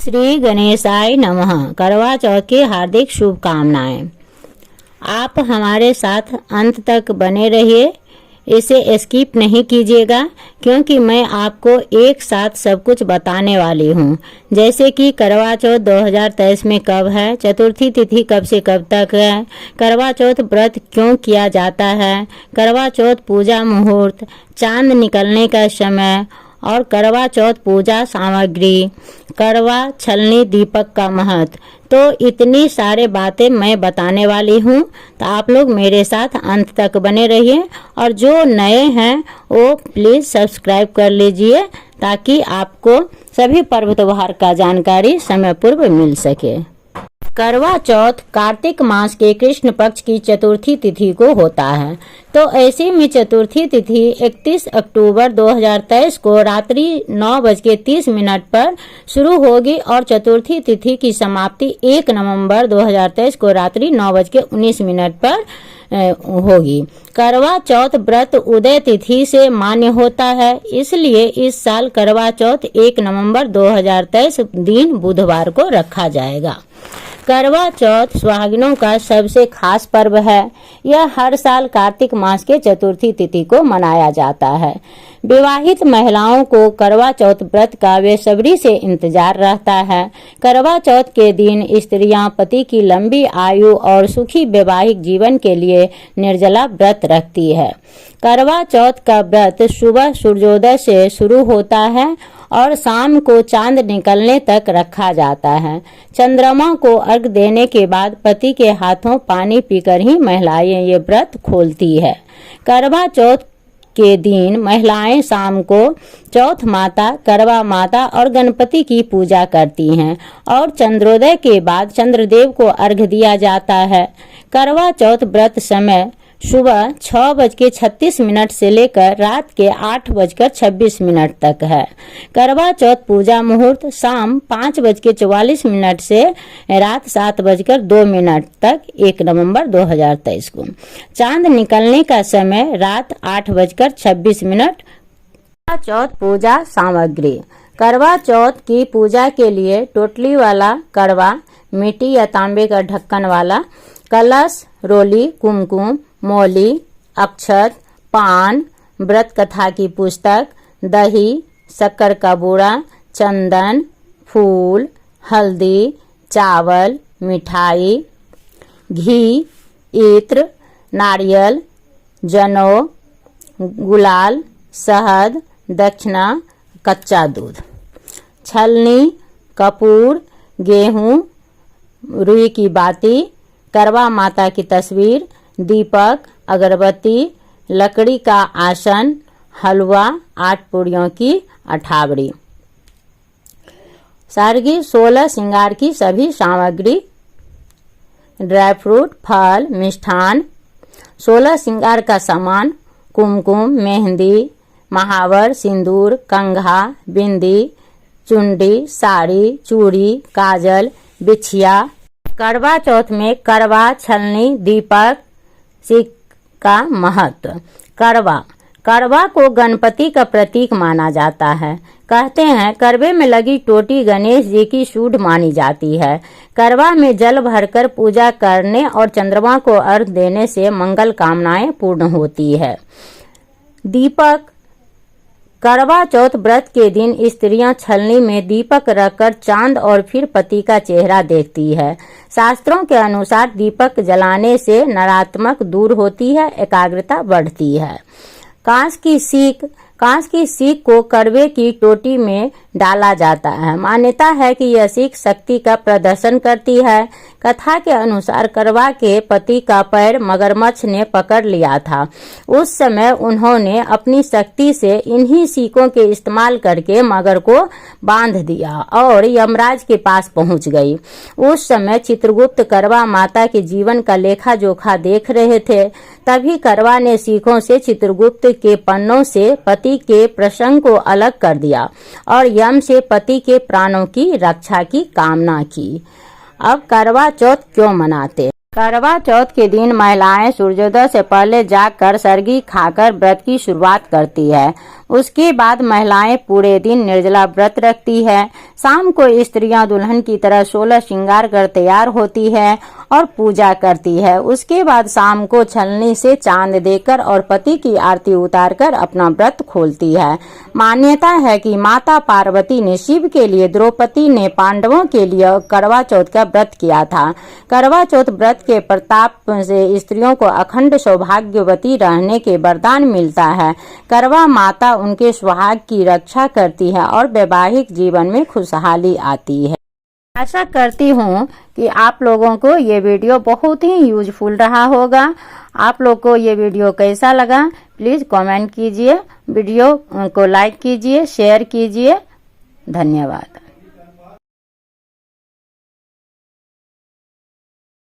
श्री गणेशाय नमः। करवा चौथ की हार्दिक शुभकामनाएं। आप हमारे साथ अंत तक बने रहिए, इसे स्किप नहीं कीजिएगा क्योंकि मैं आपको एक साथ सब कुछ बताने वाली हूँ। जैसे कि करवा चौथ 2023 में कब है, चतुर्थी तिथि कब से कब तक है, करवा चौथ व्रत क्यों किया जाता है, करवा चौथ पूजा मुहूर्त, चांद निकलने का समय और करवा चौथ पूजा सामग्री, करवा छलनी दीपक का महत्व। तो इतनी सारे बातें मैं बताने वाली हूँ, तो आप लोग मेरे साथ अंत तक बने रहिए और जो नए हैं वो प्लीज़ सब्सक्राइब कर लीजिए ताकि आपको सभी पर्व त्योहार का जानकारी समय पूर्व मिल सके। करवा चौथ कार्तिक मास के कृष्ण पक्ष की चतुर्थी तिथि को होता है। तो ऐसे में चतुर्थी तिथि 31 अक्टूबर 2023 को रात्रि 9:30 पर शुरू होगी और चतुर्थी तिथि की समाप्ति 1 नवंबर 2023 को रात्रि 9:19 पर होगी। करवा चौथ व्रत उदय तिथि से मान्य होता है, इसलिए इस साल करवा चौथ 1 नवंबर 2023 दिन बुधवार को रखा जाएगा। करवा चौथ सुहागिनों का सबसे खास पर्व है। यह हर साल कार्तिक मास के चतुर्थी तिथि को मनाया जाता है। विवाहित महिलाओं को करवा चौथ व्रत का बेसब्री से इंतजार रहता है। करवा चौथ के दिन स्त्रियां पति की लंबी आयु और सुखी वैवाहिक जीवन के लिए निर्जला व्रत रखती है। करवा चौथ का व्रत सुबह सूर्योदय से शुरू होता है और शाम को चांद निकलने तक रखा जाता है। चंद्रमा को अर्घ देने के बाद पति के हाथों पानी पीकर ही महिलाएं ये व्रत खोलती है। करवा चौथ के दिन महिलाएं शाम को चौथ माता, करवा माता और गणपति की पूजा करती हैं और चंद्रोदय के बाद चंद्रदेव को अर्घ दिया जाता है। करवा चौथ व्रत समय सुबह 6:36 से लेकर रात के 8:26 तक है। करवा चौथ पूजा मुहूर्त शाम 5:44 से रात 7:02 तक 1 नवंबर 2023 को। चांद निकलने का समय रात 8:26। करवा चौथ पूजा सामग्री। करवा चौथ की पूजा के लिए टोटली वाला करवा, मिट्टी या तांबे का ढक्कन वाला कलश, रोली, कुमकुम, मौली, अक्षत, पान, व्रत कथा की पुस्तक, दही, शक्कर का बूरा, चंदन, फूल, हल्दी, चावल, मिठाई, घी, इत्र, नारियल, जनेऊ, गुलाल, शहद, दक्षिणा, कच्चा दूध, छलनी, कपूर, गेहूं, रुई की बाती, करवा माता की तस्वीर, दीपक, अगरबत्ती, लकड़ी का आसन, हलवा, 8 पूड़ियों की अठावड़ी, सारगी, 16 श्रृंगार की सभी सामग्री, ड्राई फ्रूट, फल, मिष्ठान, 16 श्रृंगार का सामान, कुमकुम, मेहंदी, महावर, सिंदूर, कंघा, बिंदी, चुंडी, साड़ी, चूड़ी, काजल, बिछिया। करवा चौथ में करवा, छलनी, दीपक का महत्व। करवा को गणपति का प्रतीक माना जाता है। कहते हैं करवे में लगी टोटी गणेश जी की सूंड मानी जाती है। करवा में जल भरकर पूजा करने और चंद्रमा को अर्घ देने से मंगल कामनाएं पूर्ण होती है। दीपक। करवा चौथ व्रत के दिन स्त्रियां छलनी में दीपक रखकर चांद और फिर पति का चेहरा देखती है। शास्त्रों के अनुसार दीपक जलाने से नकारात्मक दूर होती है, एकाग्रता बढ़ती है। कांच की सीख को करवे की टोटी में डाला जाता है। मान्यता है कि यह सीख शक्ति का प्रदर्शन करती है। कथा के अनुसार करवा के पति का पैर मगरमच्छ ने पकड़ लिया था। उस समय उन्होंने अपनी शक्ति से इन्हीं सीखों के इस्तेमाल करके मगर को बांध दिया और यमराज के पास पहुंच गई। उस समय चित्रगुप्त करवा माता के जीवन का लेखा जोखा देख रहे थे। तभी करवा ने सीखों से चित्रगुप्त के पन्नों से पति के प्रसंग को अलग कर दिया और यम से पति के प्राणों की रक्षा की कामना की। अब करवा चौथ क्यों मनाते? करवा चौथ के दिन महिलाएं सूर्योदय से पहले जागकर सरगी खाकर व्रत की शुरुआत करती है। उसके बाद महिलाएं पूरे दिन निर्जला व्रत रखती है। शाम को स्त्रियां दुल्हन की तरह 16 श्रृंगार कर तैयार होती है और पूजा करती है। उसके बाद शाम को छलनी से चांद देकर और पति की आरती उतारकर अपना व्रत खोलती है। मान्यता है कि माता पार्वती ने शिव के लिए, द्रौपदी ने पांडवों के लिए करवा चौथ का व्रत किया था। करवा चौथ व्रत के प्रताप से स्त्रियों को अखंड सौभाग्यवती रहने के वरदान मिलता है। करवा माता उनके सुहाग की रक्षा करती है और वैवाहिक जीवन में खुशहाली आती है। आशा करती हूँ कि आप लोगों को ये वीडियो बहुत ही यूजफुल रहा होगा। आप लोग को ये वीडियो कैसा लगा प्लीज़ कमेंट कीजिए, वीडियो को लाइक कीजिए, शेयर कीजिए। धन्यवाद।